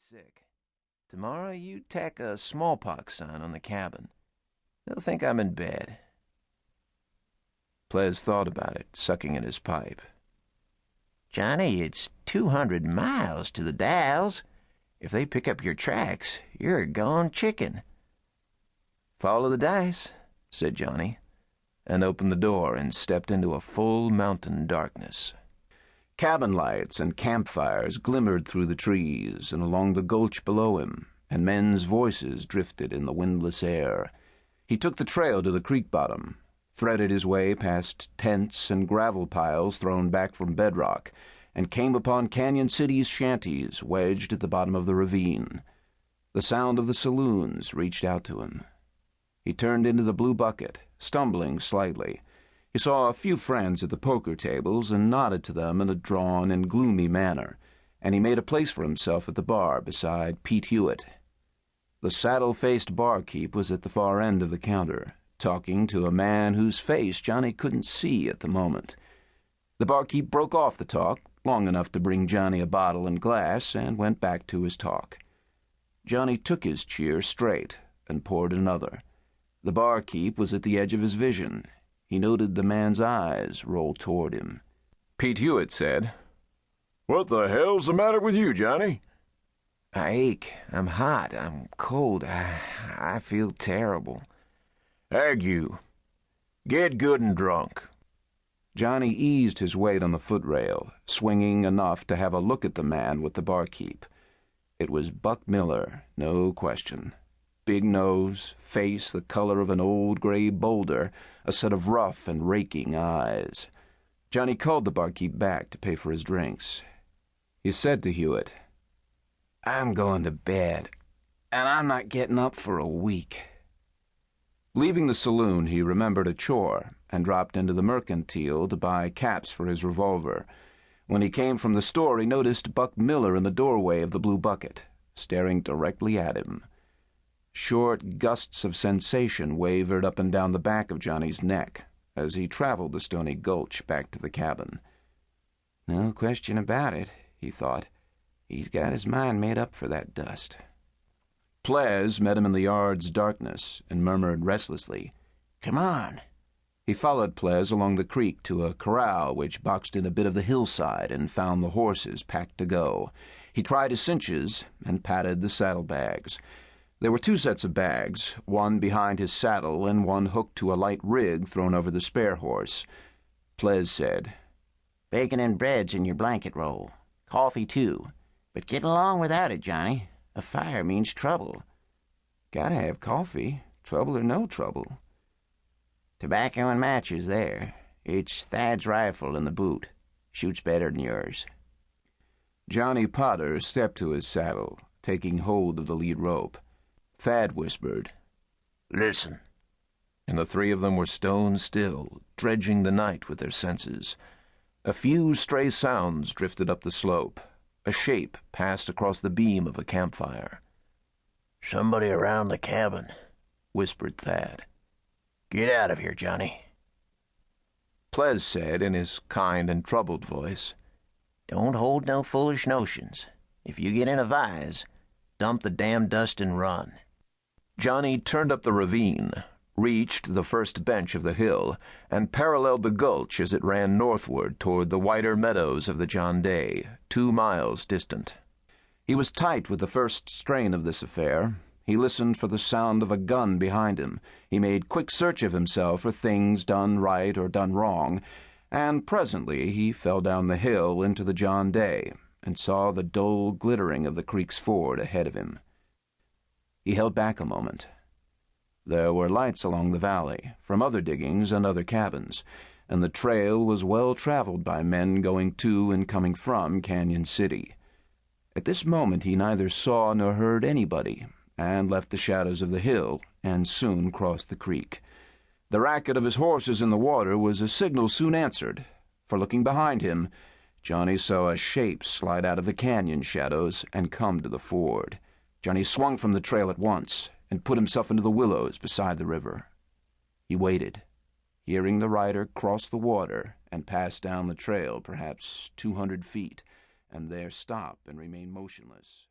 sick. Tomorrow you tack a smallpox sign on the cabin. They'll think I'm in bed." Ples thought about it, sucking at his pipe. "Johnny, it's 200 miles to the Dalles. If they pick up your tracks, you're a gone chicken." "Follow the dice," said Johnny, and opened the door and stepped into a full mountain darkness. Cabin lights and campfires glimmered through the trees and along the gulch below him, and men's voices drifted in the windless air. He took the trail to the creek bottom, threaded his way past tents and gravel piles thrown back from bedrock, and came upon Canyon City's shanties wedged at the bottom of the ravine. The sound of the saloons reached out to him. He turned into the Blue Bucket, stumbling slightly. He saw a few friends at the poker tables and nodded to them in a drawn and gloomy manner, and he made a place for himself at the bar beside Pete Hewitt. The saddle-faced barkeep was at the far end of the counter, talking to a man whose face Johnny couldn't see at the moment. The barkeep broke off the talk long enough to bring Johnny a bottle and glass and went back to his talk. Johnny took his cheer straight and poured another. The barkeep was at the edge of his vision. He noted the man's eyes roll toward him. Pete Hewitt said, "What the hell's the matter with you, Johnny?" "I ache. I'm hot. I'm cold. I feel terrible." "Ague. Get good and drunk." Johnny eased his weight on the footrail, swinging enough to have a look at the man with the barkeep. It was Buck Miller, no question. Big nose, face the color of an old gray boulder, a set of rough and raking eyes. Johnny called the barkeep back to pay for his drinks. He said to Hewitt, "I'm going to bed, and I'm not getting up for a week." Leaving the saloon, he remembered a chore and dropped into the mercantile to buy caps for his revolver. When he came from the store, he noticed Buck Miller in the doorway of the Blue Bucket, staring directly at him. Short gusts of sensation wavered up and down the back of Johnny's neck as he traveled the stony gulch back to the cabin. No question about it, he thought. He's got his mind made up for that dust. Ples met him in the yard's darkness and murmured restlessly, "Come on." He followed Ples along the creek to a corral which boxed in a bit of the hillside and found the horses packed to go. He tried his cinches and patted the saddlebags. There were 2 sets of bags, one behind his saddle and one hooked to a light rig thrown over the spare horse. Ples said, "Bacon and bread's in your blanket roll. Coffee, too. But get along without it, Johnny. A fire means trouble." "Gotta have coffee, trouble or no trouble." "Tobacco and matches there. It's Thad's rifle in the boot. Shoots better than yours." Johnny Potter stepped to his saddle, taking hold of the lead rope. Thad whispered, "Listen." And the 3 of them were stone still, dredging the night with their senses. A few stray sounds drifted up the slope. A shape passed across the beam of a campfire. "Somebody around the cabin," whispered Thad. "Get out of here, Johnny." Ples said in his kind and troubled voice, "Don't hold no foolish notions. If you get in a vise, dump the damn dust and run." Johnny turned up the ravine, reached the first bench of the hill, and paralleled the gulch as it ran northward toward the wider meadows of the John Day, 2 miles distant. He was tight with the first strain of this affair. He listened for the sound of a gun behind him. He made quick search of himself for things done right or done wrong, and presently he fell down the hill into the John Day and saw the dull glittering of the creek's ford ahead of him. He held back a moment. There were lights along the valley, from other diggings and other cabins, and the trail was well traveled by men going to and coming from Canyon City. At this moment he neither saw nor heard anybody, and left the shadows of the hill, and soon crossed the creek. The racket of his horses in the water was a signal soon answered, for looking behind him, Johnny saw a shape slide out of the canyon shadows and come to the ford. Johnny swung from the trail at once and put himself into the willows beside the river. He waited, hearing the rider cross the water and pass down the trail perhaps 200 feet, and there stop and remain motionless.